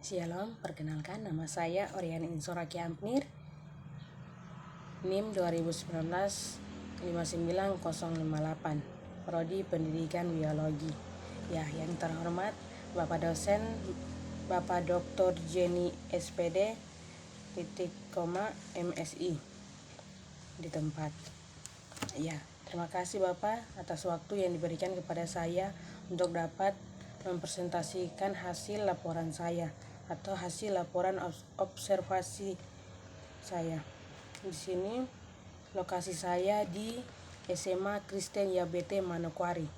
Shalom, perkenalkan nama saya Oriani Insoraki Ampnir, NIM 2019 59058, Prodi Pendidikan Biologi. Ya, yang terhormat Bapak dosen Bapak Dr. Jenny SPD MSI di tempat. Ya, terima kasih Bapak atas waktu yang diberikan kepada saya untuk dapat mempresentasikan hasil laporan saya atau hasil laporan observasi saya. Di sini lokasi saya di SMA Kristen YBT Manokwari.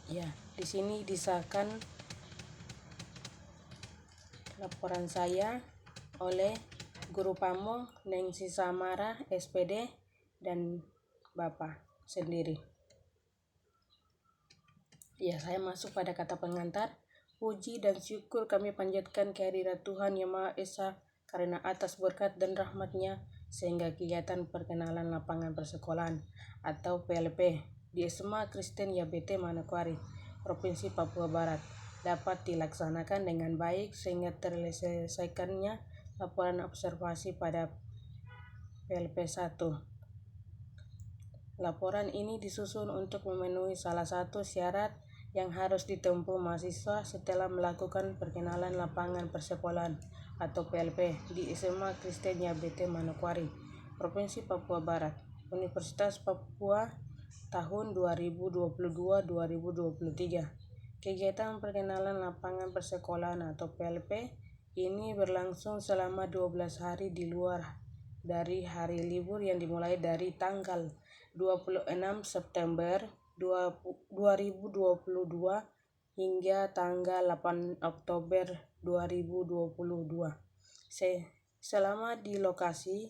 Ya, di sini disahkan laporan saya oleh Guru Pamong Nengsi Samara SPD dan Bapak sendiri. Ya, saya masuk pada kata pengantar. Puji dan syukur kami panjatkan kehadirat Tuhan Yang Maha Esa karena atas berkat dan rahmat-Nya sehingga kegiatan perkenalan lapangan persekolahan atau PLP di SMA Kristen YBT Manokwari, Provinsi Papua Barat dapat dilaksanakan dengan baik sehingga terselesaikannya laporan observasi pada PLP 1. Laporan ini disusun untuk memenuhi salah satu syarat yang harus ditempuh mahasiswa setelah melakukan perkenalan lapangan persekolahan atau PLP di SMA Kristen YBT Manokwari, Provinsi Papua Barat, Universitas Papua tahun 2022-2023. Kegiatan perkenalan lapangan persekolahan atau PLP ini berlangsung selama 12 hari di luar dari hari libur yang dimulai dari tanggal 26 September 2022 hingga tanggal 8 Oktober 2022. Selama di lokasi,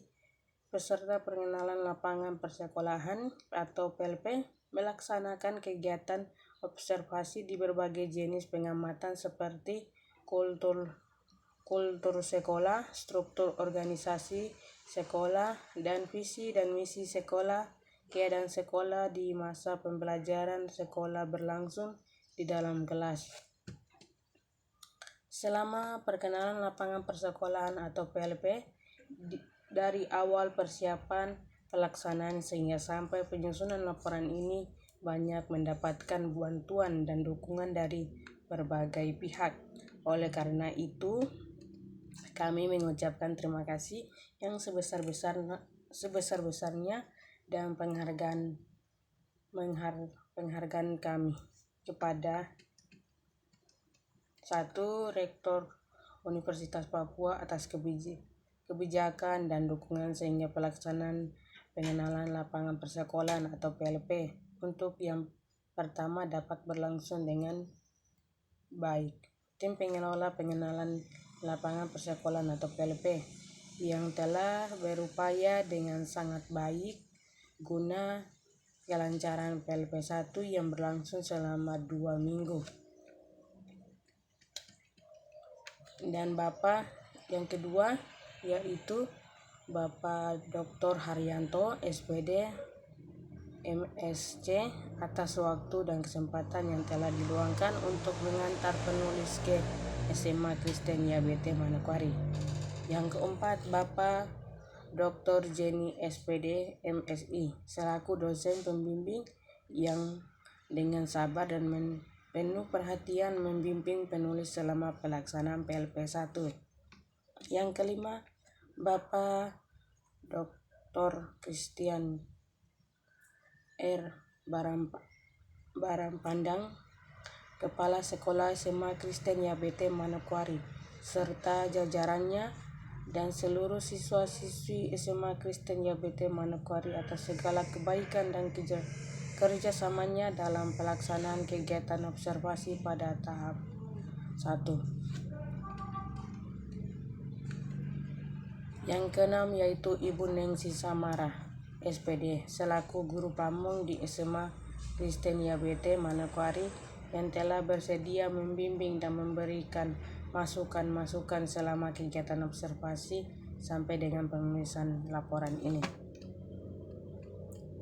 peserta perkenalan lapangan persekolahan atau PLP melaksanakan kegiatan observasi di berbagai jenis pengamatan seperti kultur sekolah, struktur organisasi sekolah, dan visi dan misi sekolah, keadaan sekolah di masa pembelajaran sekolah berlangsung di dalam kelas. Selama perkenalan lapangan persekolahan atau PLP, dari awal persiapan pelaksanaan sehingga sampai penyusunan laporan ini banyak mendapatkan bantuan dan dukungan dari berbagai pihak. Oleh karena itu, kami mengucapkan terima kasih yang sebesar-besarnya dan penghargaan kami kepada 1. Rektor Universitas Papua atas kebijakan dan dukungan sehingga pelaksanaan pengenalan lapangan persekolahan atau PLP untuk yang pertama dapat berlangsung dengan baik. Tim pengelola pengenalan lapangan persekolahan atau PLP yang telah berupaya dengan sangat baik guna kelancaran PLP 1 yang berlangsung selama 2 minggu. Dan Bapak yang kedua yaitu Bapak Dr. Haryanto SPD MSc atas waktu dan kesempatan yang telah diluangkan untuk mengantar penulis ke SMA Kristen YBT Manokwari. Yang keempat, Bapak Dr. Jenny SPD MSI selaku dosen pembimbing yang dengan sabar dan penuh perhatian membimbing penulis selama pelaksanaan PLP 1. Yang kelima, Bapak Dr. Christian R. Barampandang, Kepala Sekolah SMA Kristen YBT Manokwari, serta jajarannya dan seluruh siswa-siswi SMA Kristen YBT Manokwari atas segala kebaikan dan kerjasamanya dalam pelaksanaan kegiatan observasi pada tahap 1. Yang keenam yaitu Ibu Nengsi Samara SPD selaku Guru Pamong di SMA Kristen YBT Manokwari yang telah bersedia membimbing dan memberikan masukan-masukan selama kegiatan observasi sampai dengan penulisan laporan ini.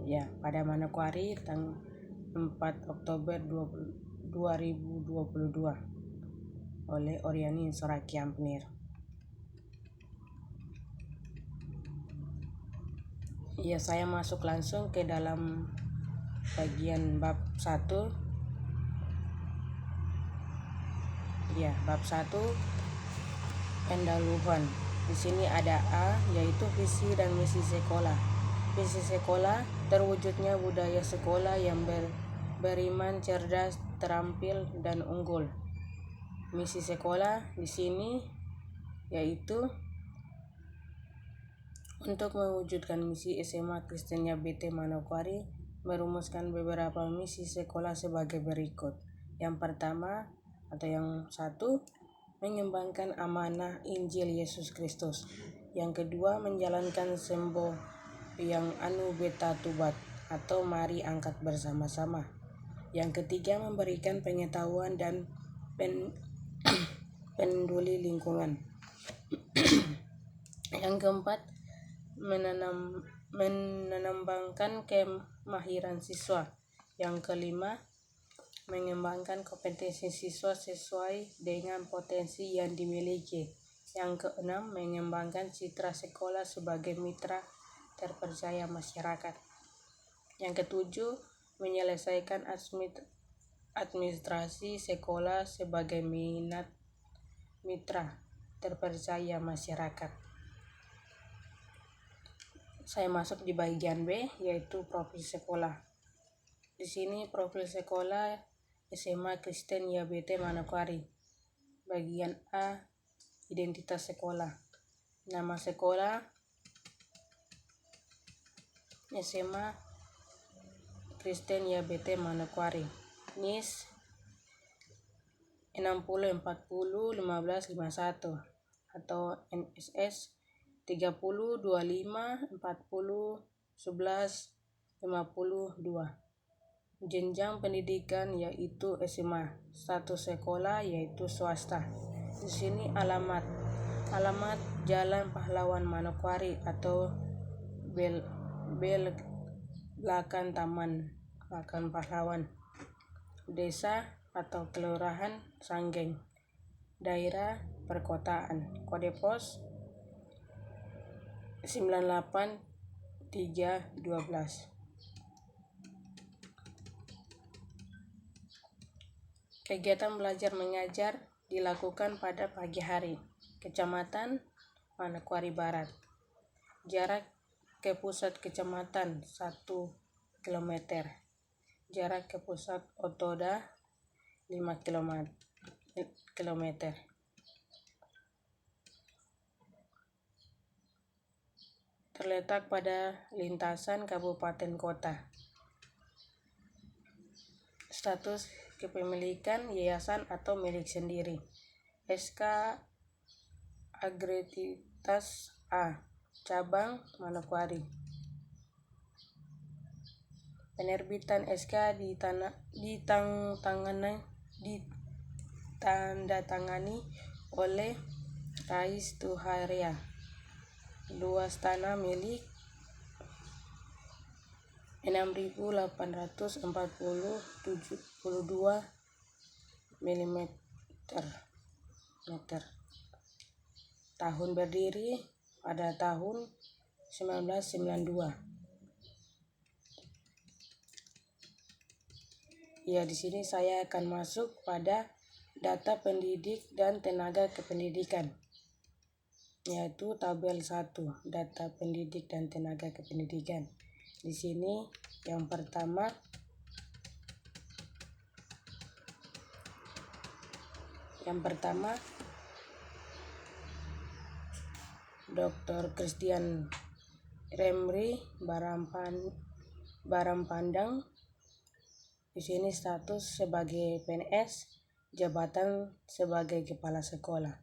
Ya, pada Manokwari tanggal 4 Oktober 2022. oleh Oriani Sorakiampnir. Ya, saya masuk langsung ke dalam bagian bab 1. Ya, bab 1 pendahuluan. Di sini ada A, yaitu visi dan misi sekolah. Visi sekolah, terwujudnya budaya sekolah yang beriman, cerdas, terampil, dan unggul. Misi sekolah di sini yaitu untuk mewujudkan misi SMA Kristen YBT Manokwari, merumuskan beberapa misi sekolah sebagai berikut. Yang pertama atau yang satu, mengembangkan amanah Injil Yesus Kristus. Yang kedua, menjalankan sembo yang anu beta tubat atau mari angkat bersama-sama. Yang ketiga, memberikan pengetahuan dan peduli lingkungan. Yang keempat, menambangkan kemahiran siswa. Yang kelima, mengembangkan kompetensi siswa sesuai dengan potensi yang dimiliki. Yang keenam, mengembangkan citra sekolah sebagai mitra terpercaya masyarakat. Yang ketujuh, menyelesaikan administrasi sekolah sebagai mitra terpercaya masyarakat. Saya masuk di bagian B, yaitu profil sekolah. Di sini profil sekolah SMA Kristen YBT Manokwari. Bagian A, identitas sekolah. Nama sekolah SMA Kristen YBT Manokwari. NIS 60 40 15 51 atau NSS 30 25 40 11 52. Jenjang pendidikan yaitu SMA. Status sekolah yaitu swasta. Di sini alamat Jalan Pahlawan Manokwari atau belakang Taman Makan Pahlawan. Desa atau kelurahan Sanggeng. Daerah perkotaan. Kode pos 98312. Kegiatan belajar mengajar dilakukan pada pagi hari. Kecamatan Manokwari Barat. Jarak ke pusat kecamatan 1 km. Jarak ke pusat Otoda 5 km. Terletak pada lintasan kabupaten kota. Status kepemilikan yayasan atau milik sendiri. SK Agresitas A, cabang Manokwari. Penerbitan SK ditandatangani oleh Rais Tuharia. Luas tanah milik 6.842 mm. Tahun berdiri pada tahun 1992. Ya, di sini saya akan masuk pada data pendidik dan tenaga kependidikan, yaitu tabel 1, data pendidik dan tenaga kependidikan. Di sini yang pertama Dr. Christian Remri Barampandang. Di sini status sebagai PNS, jabatan sebagai kepala sekolah.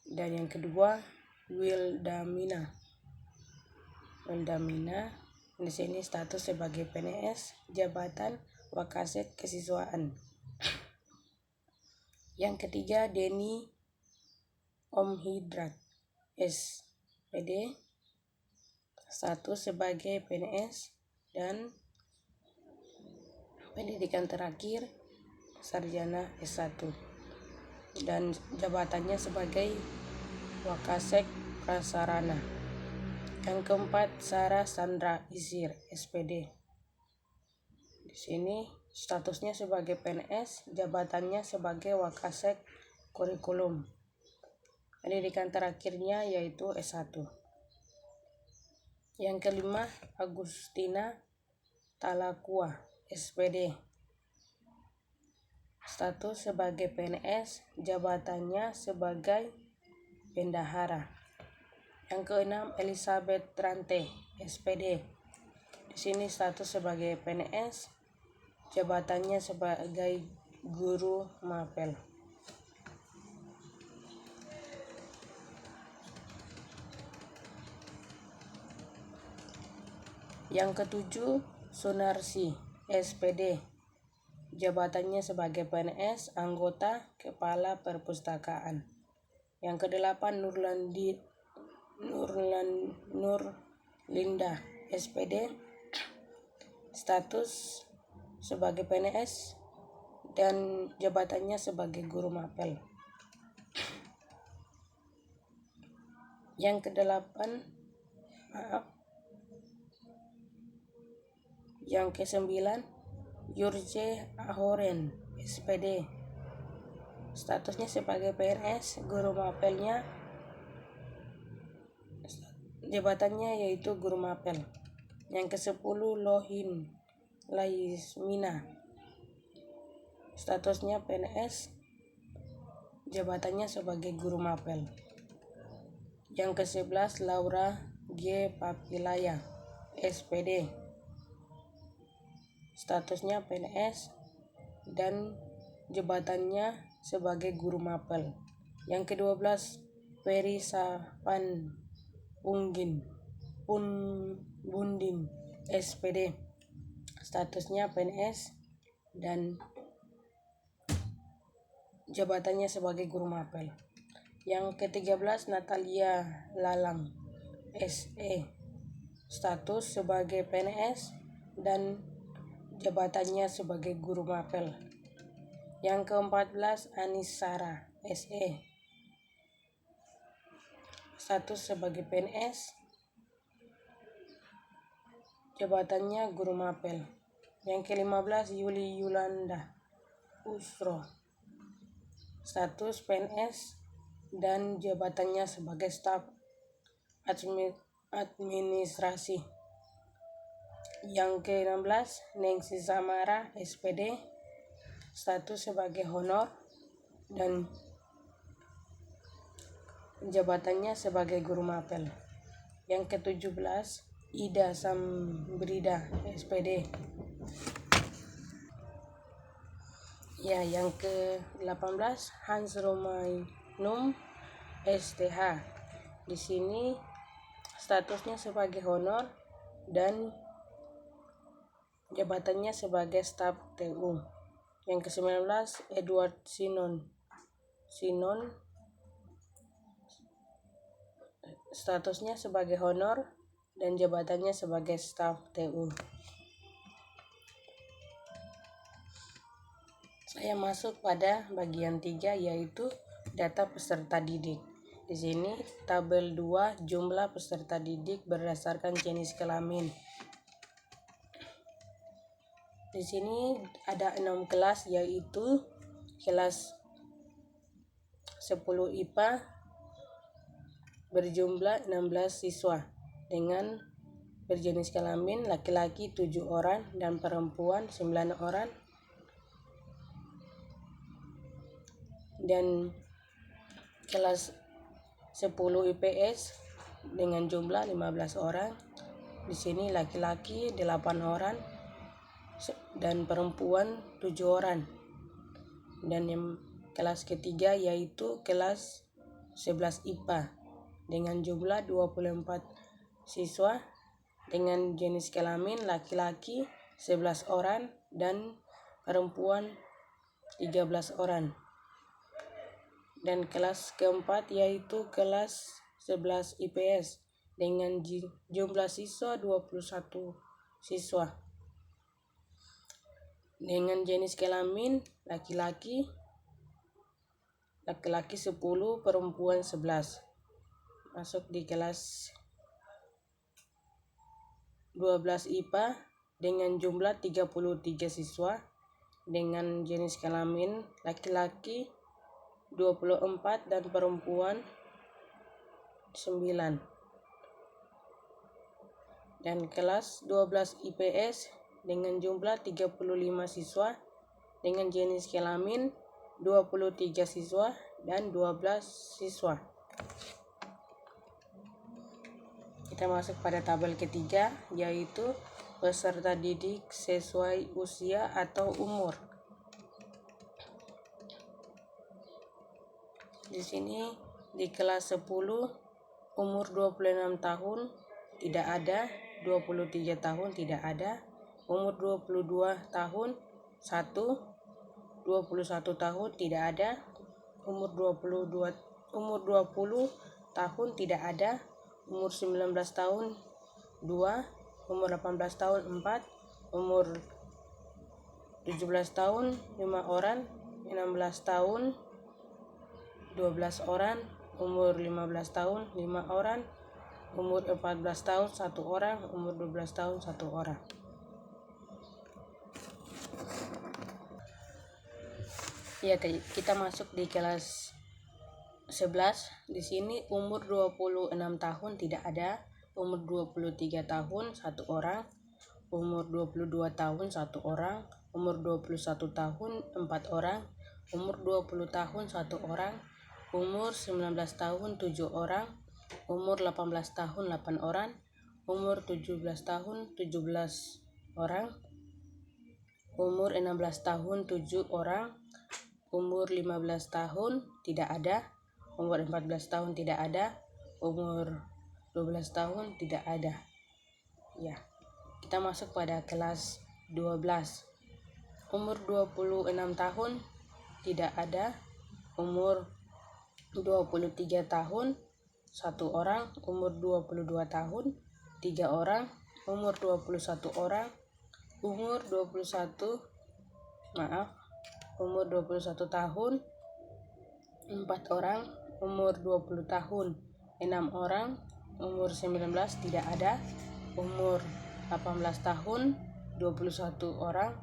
Dan yang kedua, Wildamina. Di sini status sebagai PNS, jabatan Wakasek Kesiswaan. Yang ketiga, Denny Omhidrat SPD, status sebagai PNS dan pendidikan terakhir sarjana S1 dan jabatannya sebagai Wakasek Prasarana. Yang keempat, Sarah Sandra Isir, SPD. Di sini statusnya sebagai PNS, jabatannya sebagai Wakasek Kurikulum. Pendidikan terakhirnya yaitu S1. Yang kelima, Agustina Talakua, SPD. Status sebagai PNS, jabatannya sebagai bendahara. Yang keenam, Elizabeth Trante, SPD. Di sini status sebagai PNS, jabatannya sebagai guru mapel. Yang ketujuh, Sunarsi, SPD. Jabatannya sebagai PNS, anggota Kepala Perpustakaan. Yang kedelapan, Nurlinda, SPD. Status sebagai PNS dan jabatannya sebagai guru mapel. Yang kesembilan, Yurje Ahoren, SPD. Statusnya sebagai PNS, guru mapelnya, jabatannya yaitu guru mapel. Yang ke-10, Lohin Laismina. Statusnya PNS, jabatannya sebagai guru mapel. Yang ke-11, Laura G. Papilaya, SPD. Statusnya PNS dan jabatannya sebagai guru mapel. Yang ke-12, Ferry Sapan Bundin, SPD. Statusnya PNS dan jabatannya sebagai guru mapel. Yang ke-13, Natalia Lalang, SE. Status sebagai PNS dan jabatannya sebagai guru mapel. Yang ke-14, Anisara, SE. Status sebagai PNS, jabatannya guru mapel. Yang ke-15, Yuli Yulanda Usro. Status PNS dan jabatannya sebagai staf administrasi. Yang ke-16, Nengsi Samara, SPD. Status sebagai honor dan jabatannya sebagai guru mapel. Yang ke-17, Ida Sambrida, SPD. Yang ke-18, Hans Romainum, STH. Di sini statusnya sebagai honor dan jabatannya sebagai staf TU. Yang ke-19, Edward Sinon, statusnya sebagai honor dan jabatannya sebagai staf TU. Saya masuk pada bagian 3 yaitu data peserta didik. Di sini tabel 2 jumlah peserta didik berdasarkan jenis kelamin. Di sini ada 6 kelas yaitu kelas 10 IPA berjumlah 16 siswa dengan berjenis kelamin laki-laki 7 orang dan perempuan 9 orang. Dan kelas 10 IPS dengan jumlah 15 orang. Di sini laki-laki 8 orang dan perempuan 7 orang. Dan yang kelas ketiga yaitu kelas 11 IPA dengan jumlah 24 siswa dengan jenis kelamin laki-laki 11 orang dan perempuan 13 orang. Dan kelas keempat yaitu kelas 11 IPS dengan jumlah siswa 21 siswa. Dengan jenis kelamin laki-laki 10, perempuan 11. Masuk di kelas 12 IPA dengan jumlah 33 siswa dengan jenis kelamin laki-laki 24 dan perempuan 9. Dan kelas 12 IPS dengan jumlah 35 siswa dengan jenis kelamin 23 siswa dan 12 siswa. Kita masuk pada tabel ketiga, yaitu peserta didik sesuai usia atau umur. Di sini di kelas 10 umur 26 tahun tidak ada, 23 tahun tidak ada, umur 22 tahun 1, 21 tahun tidak ada, umur 20 tahun tidak ada, umur 19 tahun 2, umur 18 tahun 4, umur 17 tahun 5 orang, 16 tahun 12 orang, umur 15 tahun 5 orang, umur 14 tahun 1 orang, umur 12 tahun 1 orang. Ya, kita masuk di kelas 11. Di sini umur 26 tahun tidak ada, umur 23 tahun 1 orang, umur 22 tahun 1 orang, umur 21 tahun 4 orang, umur 20 tahun 1 orang, umur 19 tahun 7 orang, umur 18 tahun 8 orang, umur 17 tahun 17 orang, umur 16 tahun 7 orang, umur 15 tahun tidak ada, umur 14 tahun tidak ada, umur 12 tahun tidak ada. Ya, kita masuk pada kelas 12. Umur 26 tahun tidak ada, umur 23 tahun 1 orang, umur 22 tahun 3 orang, umur 21 orang, umur 21 tahun 4 orang, umur 20 tahun 6 orang, umur 19 tidak ada, umur 18 tahun 21 orang,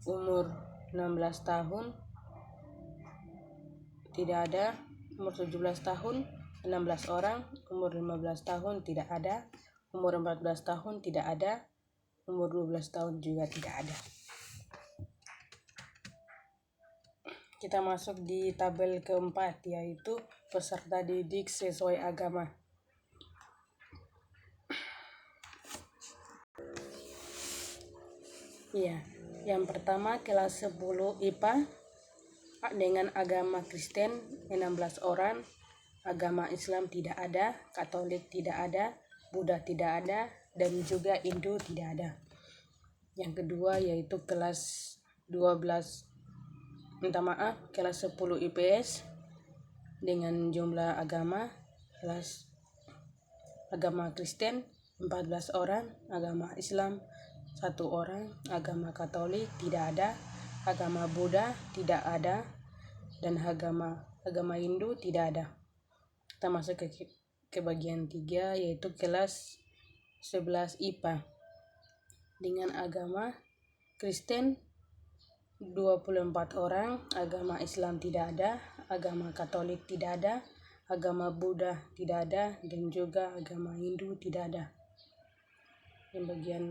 umur 16 tahun tidak ada, umur 17 tahun 16 orang, umur 15 tahun tidak ada, umur 14 tahun tidak ada, umur 12 tahun juga tidak ada. Kita masuk di tabel keempat, yaitu peserta didik sesuai agama. Ya, yang pertama kelas 10 IPA dengan agama Kristen 16 orang, agama Islam tidak ada, Katolik tidak ada, Buddha tidak ada, dan juga Hindu tidak ada. Yang kedua yaitu kelas 10 IPS dengan jumlah agama kelas agama Kristen 14 orang, agama Islam 1 orang, agama Katolik tidak ada, agama Buddha tidak ada, dan agama Hindu tidak ada. Kita masuk ke bagian 3 yaitu kelas 11 IPA dengan agama Kristen 24 orang, agama Islam tidak ada, agama Katolik tidak ada, agama Buddha tidak ada, dan juga agama Hindu tidak ada. Yang bagian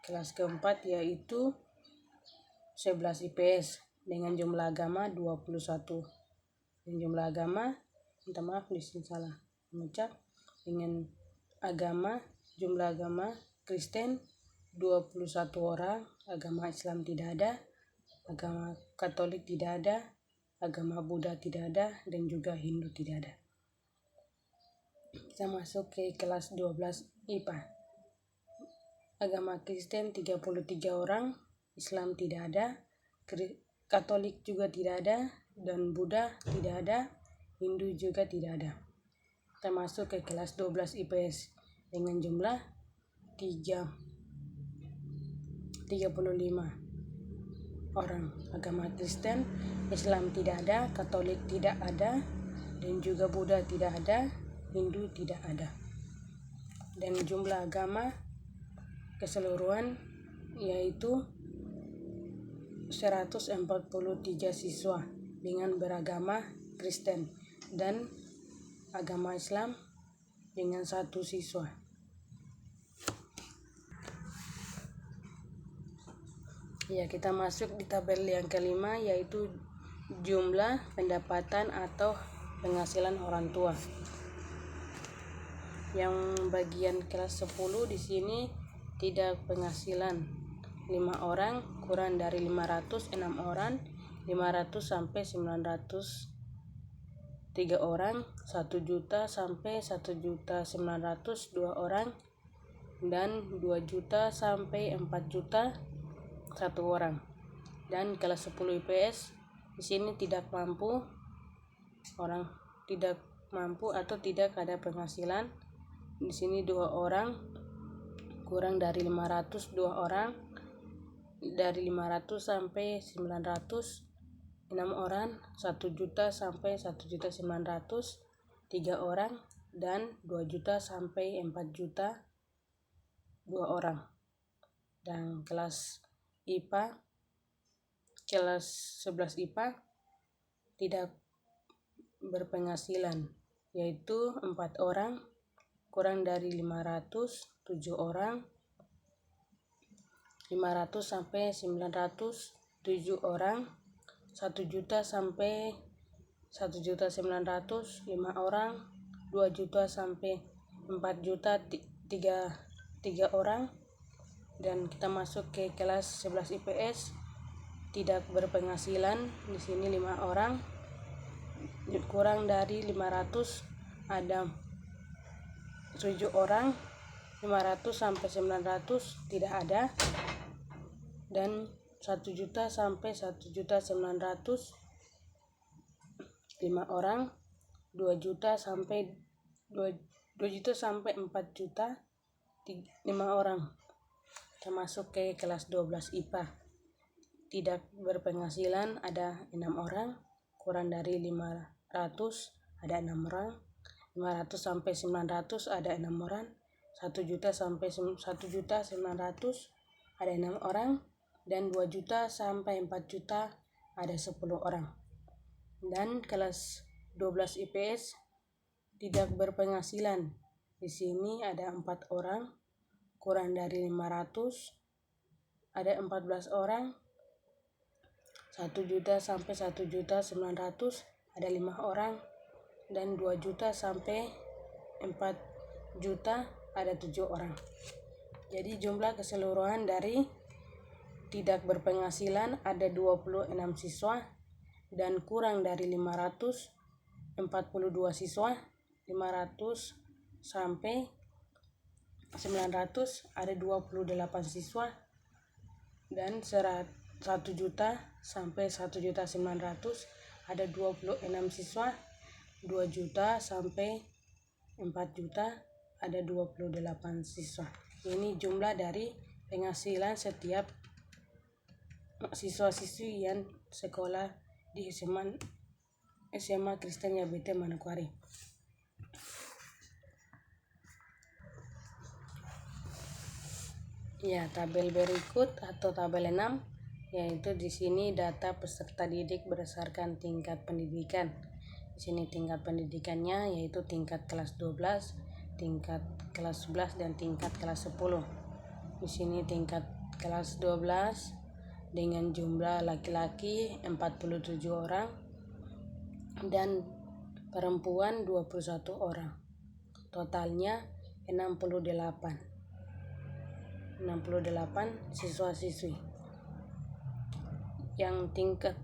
kelas keempat yaitu 11 IPS dengan jumlah agama 21. Dan jumlah agama, minta maaf di sini salah mengucap, dengan jumlah agama Kristen 21 orang, agama Islam tidak ada, agama Katolik tidak ada, agama Buddha tidak ada, dan juga Hindu tidak ada. Kita masuk ke kelas 12 IPA. Agama Kristen 33 orang, Islam tidak ada, Katolik juga tidak ada, dan Buddha tidak ada, Hindu juga tidak ada. Kita masuk ke kelas 12 IPS dengan jumlah 35. orang. Agama Kristen, Islam tidak ada, Katolik tidak ada, dan juga Buddha tidak ada, Hindu tidak ada. Dan jumlah agama keseluruhan yaitu 143 siswa dengan beragama Kristen dan agama Islam dengan 1 siswa. Ya, kita masuk di tabel yang kelima, yaitu jumlah pendapatan atau penghasilan orang tua. Yang bagian kelas 10 di sini tidak penghasilan 5 orang, kurang dari 500 6 orang, 500 sampai 900 3 orang, 1 juta sampai 1.900.000 2 orang, dan 2 juta sampai 4 juta 1 orang. Dan kelas 10 IPS di sini tidak mampu atau tidak ada penghasilan. Di sini 2 orang, kurang dari 500 2 orang, dari 500 sampai 900 6 orang, 1 juta sampai 1.900.000 3 orang, dan 2 juta sampai 4 juta 2 orang. Dan kelas 11 IPA tidak berpenghasilan, yaitu 4 orang, kurang dari 500 7 orang, 500 sampai 900 7 orang, 1 juta sampai 1.900.000 5 orang, 2 juta sampai 4 juta 3 orang. Dan kita masuk ke kelas 11 IPS, tidak berpenghasilan di sini 5 orang, kurang dari 500 ada 7 orang, 500 sampai 900 tidak ada, dan 1 juta sampai 1.900.000 5 orang, 2 juta sampai 4 juta 5 orang. Kita masuk ke kelas 12 IPA, tidak berpenghasilan ada 6 orang, kurang dari 500 ada 6 orang, 500 sampai 900 ada 6 orang, 1 juta sampai 1.900.000 ada 6 orang, dan 2 juta sampai 4 juta ada 10 orang. Dan kelas 12 IPS tidak berpenghasilan. Di sini ada 4 orang, kurang dari 500 ada 14 orang, 1 juta sampai 1.900.000 ada 5 orang, dan 2 juta sampai 4 juta ada 7 orang. Jadi jumlah keseluruhan dari tidak berpenghasilan ada 26 siswa, dan kurang dari 500 42 siswa, 500 sampai 900 ada 28 siswa, dan 1 juta sampai 1.900.000 ada 26 siswa, 2 juta sampai 4 juta ada 28 siswa. Ini jumlah dari penghasilan setiap siswa-siswi yang sekolah di SMA Kristen YBT Manokwari. Ya, tabel berikut atau tabel 6, yaitu di sini data peserta didik berdasarkan tingkat pendidikan. Di sini tingkat pendidikannya yaitu tingkat kelas 12, tingkat kelas 11, dan tingkat kelas 10. Di sini tingkat kelas 12 dengan jumlah laki-laki 47 orang dan perempuan 21 orang. Totalnya 68 siswa-siswi. Yang tingkat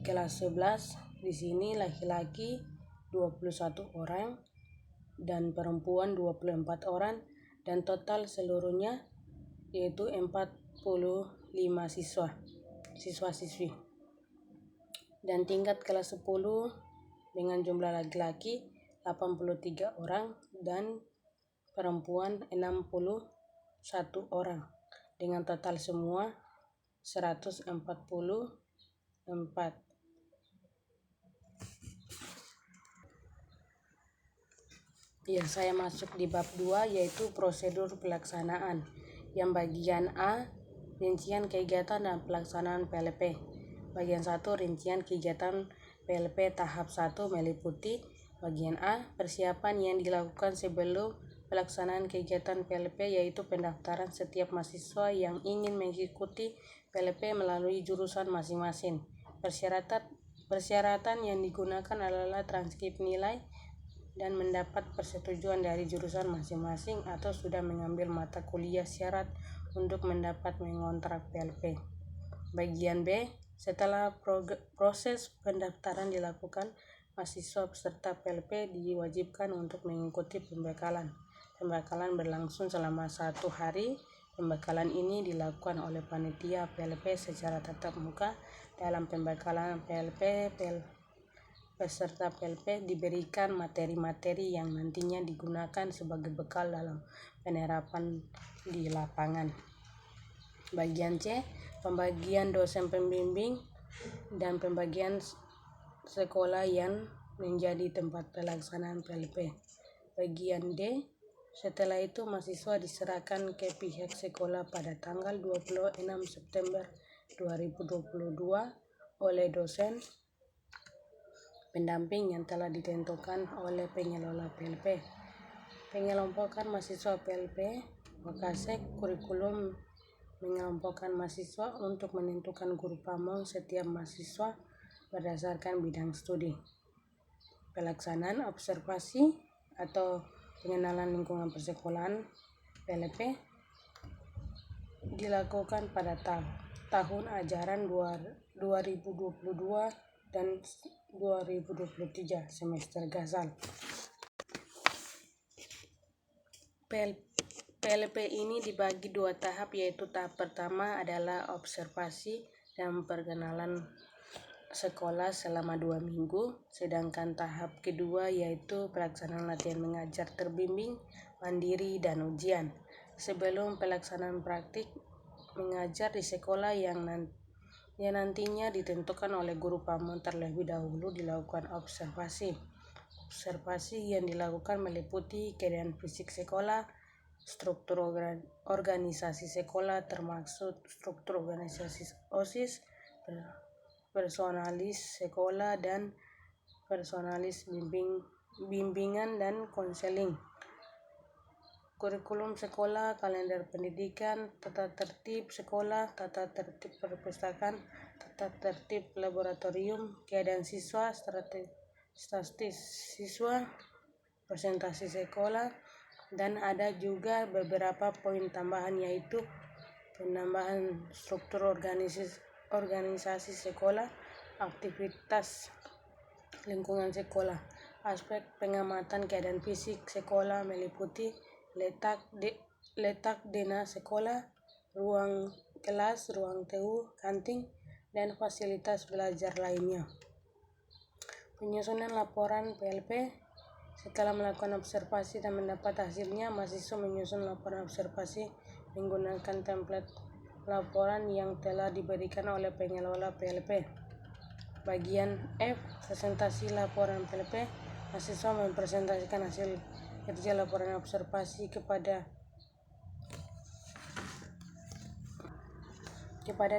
kelas 11 di sini laki-laki 21 orang dan perempuan 24 orang, dan total seluruhnya yaitu 45 siswa-siswi. Dan tingkat kelas 10 dengan jumlah laki-laki 83 orang dan perempuan 61 orang, dengan total semua 144. Ya, saya masuk di bab 2 yaitu prosedur pelaksanaan. Yang bagian A, rincian kegiatan dan pelaksanaan PLP. Bagian 1, rincian kegiatan PLP tahap 1 meliputi bagian A, persiapan yang dilakukan sebelum pelaksanaan kegiatan PLP yaitu pendaftaran setiap mahasiswa yang ingin mengikuti PLP melalui jurusan masing-masing. Persyaratan yang digunakan adalah transkrip nilai dan mendapat persetujuan dari jurusan masing-masing atau sudah mengambil mata kuliah syarat untuk mendapat mengontrak PLP. Bagian B, setelah proses pendaftaran dilakukan, mahasiswa peserta PLP diwajibkan untuk mengikuti pembekalan. Pembekalan berlangsung selama 1 hari. Pembekalan ini dilakukan oleh panitia PLP secara tatap muka. Dalam pembekalan PLP, peserta PLP diberikan materi-materi yang nantinya digunakan sebagai bekal dalam penerapan di lapangan. Bagian C, pembagian dosen pembimbing dan pembagian sekolah yang menjadi tempat pelaksanaan PLP. Bagian D, setelah itu mahasiswa diserahkan ke pihak sekolah pada tanggal 26 September 2022 oleh dosen pendamping yang telah ditentukan oleh pengelola PLP. Pengelompokan mahasiswa PLP, Wakasek kurikulum mengelompokkan mahasiswa untuk menentukan guru pamong setiap mahasiswa berdasarkan bidang studi. Pelaksanaan observasi atau pengenalan lingkungan persekolahan PLP dilakukan pada tahun ajaran 2022 dan 2023 semester gasal. PLP ini dibagi 2 tahap, yaitu tahap pertama adalah observasi dan perkenalan sekolah selama 2 minggu, sedangkan tahap kedua yaitu pelaksanaan latihan mengajar terbimbing, mandiri, dan ujian. Sebelum pelaksanaan praktik mengajar di sekolah yang nantinya ditentukan oleh guru pamong, terlebih dahulu dilakukan observasi. Observasi yang dilakukan meliputi keadaan fisik sekolah, struktur organisasi sekolah termasuk struktur organisasi OSIS, personalis sekolah, dan personalis bimbingan dan konseling. Kurikulum sekolah, kalender pendidikan, tata tertib sekolah, tata tertib perpustakaan, tata tertib laboratorium, keadaan siswa, statistik siswa, presentasi sekolah, dan ada juga beberapa poin tambahan yaitu penambahan struktur organisasi sekolah, aktivitas lingkungan sekolah. Aspek pengamatan keadaan fisik sekolah meliputi letak denah sekolah, ruang kelas, ruang TU, kantin, dan fasilitas belajar lainnya. Penyusunan laporan PLP. Setelah melakukan observasi dan mendapat hasilnya, mahasiswa menyusun laporan observasi menggunakan template laporan yang telah diberikan oleh pengelola PLP. Bagian F, presentasi laporan PLP. Mahasiswa mempresentasikan hasil kerja laporan observasi kepada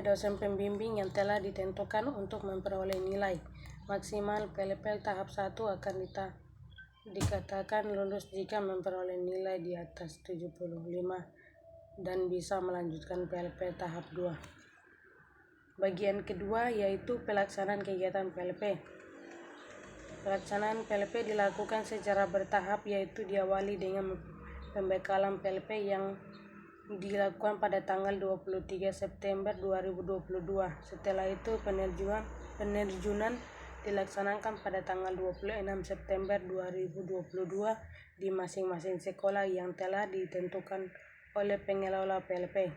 dosen pembimbing yang telah ditentukan untuk memperoleh nilai maksimal. PLP tahap 1 akan dikatakan lulus jika memperoleh nilai di atas 75 dan bisa melanjutkan PLP tahap 2. Bagian kedua yaitu pelaksanaan kegiatan PLP. Pelaksanaan PLP dilakukan secara bertahap, yaitu diawali dengan pembekalan PLP yang dilakukan pada tanggal 23 September 2022. Setelah itu penerjunan dilaksanakan pada tanggal 26 September 2022 di masing-masing sekolah yang telah ditentukan oleh pengelola PLP.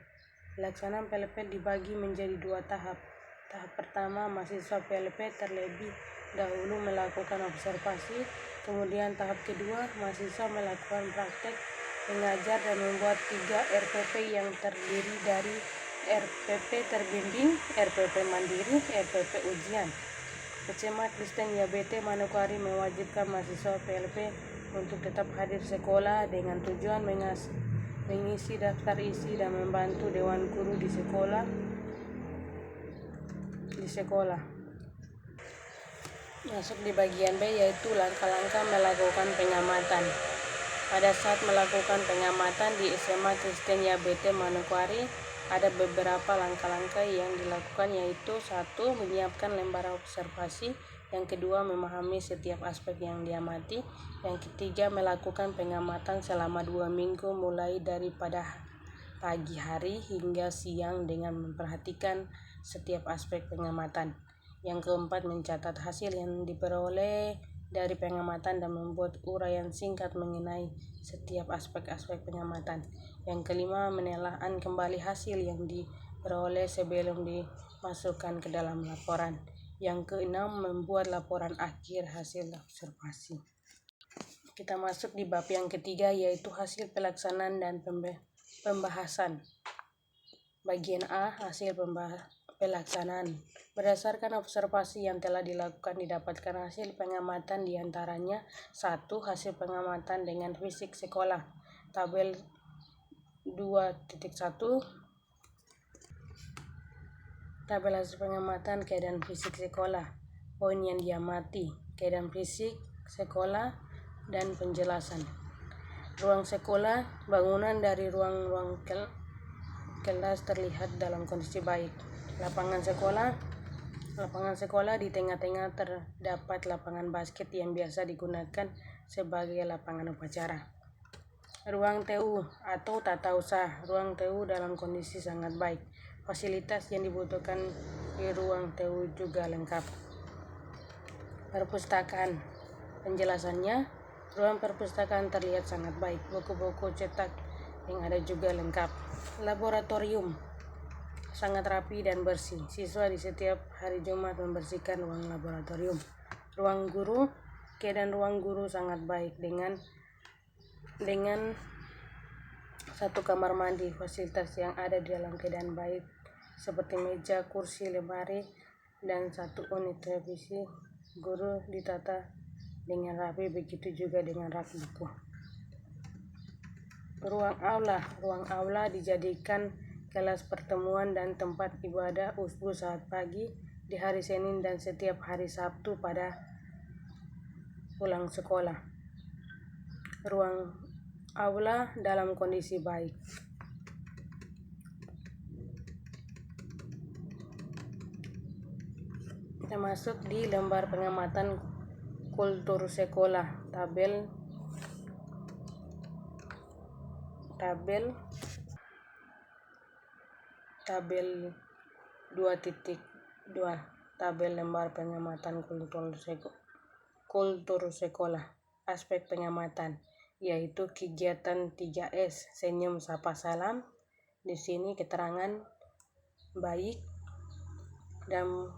Pelaksanaan PLP dibagi menjadi 2 tahap. Tahap pertama, mahasiswa PLP terlebih dahulu melakukan observasi. Kemudian tahap kedua, mahasiswa melakukan praktek mengajar dan membuat 3 RPP yang terdiri dari RPP terbimbing, RPP mandiri, RPP ujian. Kecamatan Kristen YBT Manokwari mewajibkan mahasiswa PLP untuk tetap hadir sekolah dengan tujuan mengisi daftar isi dan membantu Dewan Guru di sekolah. Masuk di bagian B, yaitu langkah-langkah melakukan pengamatan. Pada saat melakukan pengamatan di SMA Kristen YBT Manokwari, ada beberapa langkah-langkah yang dilakukan, yaitu 1. Menyiapkan lembar observasi. Yang kedua, memahami setiap aspek yang diamati. Yang ketiga, melakukan pengamatan selama 2 minggu mulai daripada pagi hari hingga siang dengan memperhatikan setiap aspek pengamatan. Yang keempat, mencatat hasil yang diperoleh dari pengamatan dan membuat uraian singkat mengenai setiap aspek-aspek pengamatan. Yang kelima, menelaah kembali hasil yang diperoleh sebelum dimasukkan ke dalam laporan. Yang keenam, membuat laporan akhir hasil observasi. Kita masuk di bab yang ketiga, yaitu hasil pelaksanaan dan pembahasan. Bagian A, hasil pelaksanaan. Berdasarkan observasi yang telah dilakukan, didapatkan hasil pengamatan diantaranya: 1. Hasil pengamatan dengan fisik sekolah. Tabel 2.1. Tabel hasil pengamatan keadaan fisik sekolah. Poin yang diamati: keadaan fisik sekolah dan penjelasan. Ruang sekolah. Bangunan dari ruang-ruang kelas terlihat dalam kondisi baik. Lapangan sekolah di tengah-tengah terdapat lapangan basket yang biasa digunakan sebagai lapangan upacara. Ruang TU atau tata usaha. Ruang TU dalam kondisi sangat baik. Fasilitas yang dibutuhkan di ruang TU juga lengkap. Perpustakaan. Penjelasannya, ruang perpustakaan terlihat sangat baik. Buku-buku cetak yang ada juga lengkap. Laboratorium sangat rapi dan bersih. Siswa di setiap hari Jumat membersihkan ruang laboratorium. Ruang guru. Keadaan ruang guru sangat baik dengan satu kamar mandi. Fasilitas yang ada di dalam keadaan baik seperti meja, kursi, lemari, dan 1 unit televisi. Guru ditata dengan rapi, begitu juga dengan rak buku. Ruang aula dijadikan kelas pertemuan dan tempat ibadah usbu saat pagi, di hari Senin, dan setiap hari Sabtu pada pulang sekolah. Ruang aula dalam kondisi baik. Kita masuk di lembar pengamatan kultur sekolah. Tabel 2.2. Tabel lembar pengamatan kultur sekolah. Aspek pengamatan, yaitu kegiatan 3S, senyum, sapa, salam. Di sini keterangan baik dan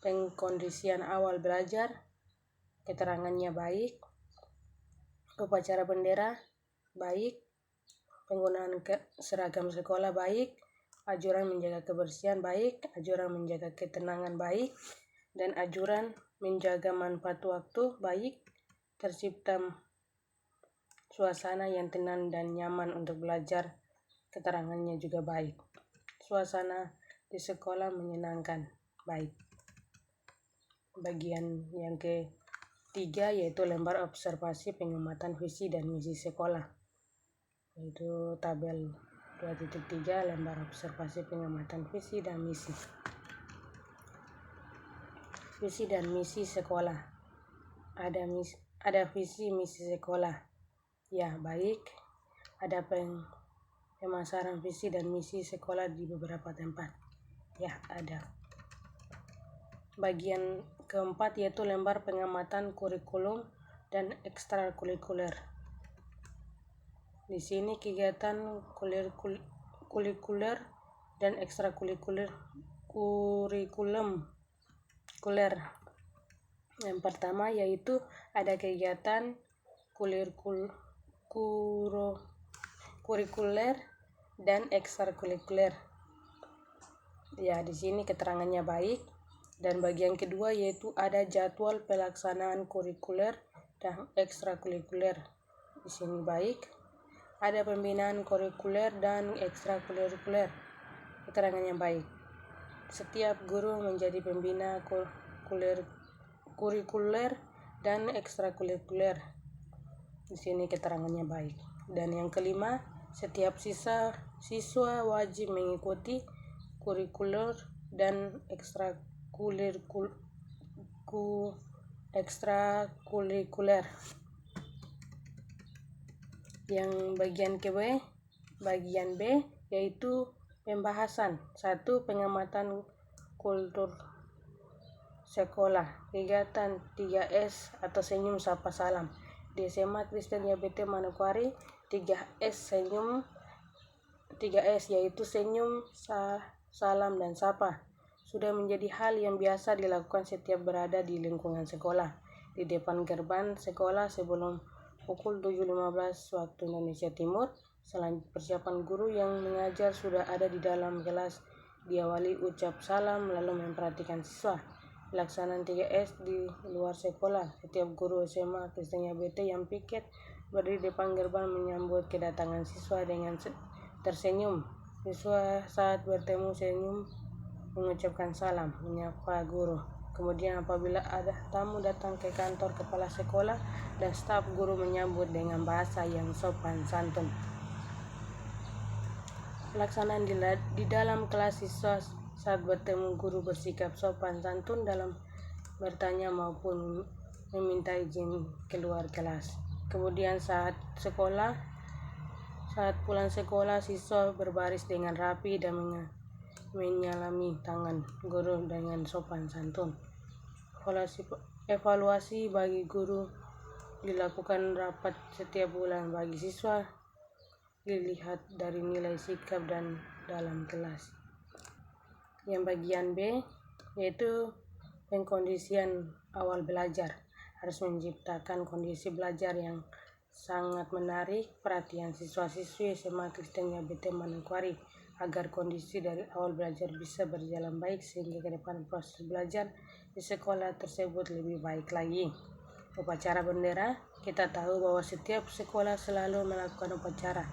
pengkondisian awal belajar, keterangannya baik. Upacara bendera baik. Penggunaan seragam sekolah baik. Anjuran menjaga kebersihan baik. Anjuran menjaga ketenangan baik. Dan anjuran menjaga manfaat waktu baik. Tercipta suasana yang tenang dan nyaman untuk belajar, keterangannya juga baik. Suasana di sekolah menyenangkan, baik. Bagian yang ketiga, yaitu lembar observasi pengamatan visi dan misi sekolah, yaitu tabel 2.3, lembar observasi pengamatan visi dan misi. Visi dan misi sekolah. Ada visi misi sekolah, ya baik. Ada pemasaran visi dan misi sekolah di beberapa tempat, ya ada. Bagian keempat, yaitu lembar pengamatan kurikulum dan ekstrakurikuler. Di sini kegiatan kurikuler dan ekstrakurikuler. Yang pertama, yaitu ada kegiatan kurikuler dan ekstrakurikuler. Ya, di sini keterangannya baik. Dan bagian kedua yaitu ada jadwal pelaksanaan kurikuler dan ekstrakurikuler. Di sini baik. Ada pembinaan kurikuler dan ekstrakurikuler. Keterangannya baik. Setiap guru menjadi pembina kurikuler dan ekstrakurikuler. Di sini keterangannya baik. Dan yang kelima, setiap siswa wajib mengikuti kurikuler dan ekstrakurikuler. Yang bagian B yaitu pembahasan 1. Pengamatan kultur sekolah, kegiatan 3S atau senyum sapa salam di SMA Kristen YBT Manokwari. 3S yaitu senyum, salam, dan sapa sudah menjadi hal yang biasa dilakukan setiap berada di lingkungan sekolah. Di depan gerbang sekolah sebelum pukul 7.15 waktu Indonesia Timur, selain persiapan guru yang mengajar sudah ada di dalam kelas, diawali ucap salam lalu memperhatikan siswa. Pelaksanaan 3S di luar sekolah, setiap guru SMA Kristen YBT yang piket berdiri di depan gerbang menyambut kedatangan siswa dengan tersenyum. Siswa saat bertemu senyum, mengucapkan salam, menyapa guru. Kemudian apabila ada tamu datang ke kantor kepala sekolah dan staf guru menyambut dengan bahasa yang sopan santun. Pelaksanaan di dalam kelas, siswa saat bertemu guru bersikap sopan santun dalam bertanya maupun meminta izin keluar kelas. Kemudian saat pulang sekolah, siswa berbaris dengan rapi dan menyalami tangan guru dengan sopan santun. Evaluasi bagi guru dilakukan rapat setiap bulan. Bagi siswa dilihat dari nilai sikap dan dalam kelas. Yang bagian B yaitu pengkondisian awal belajar, harus menciptakan kondisi belajar yang sangat menarik perhatian siswa-siswi SMA Kristen YBT Manokwari agar kondisi dari awal belajar bisa berjalan baik sehingga ke depan proses belajar di sekolah tersebut lebih baik lagi. Upacara bendera, kita tahu bahwa setiap sekolah selalu melakukan upacara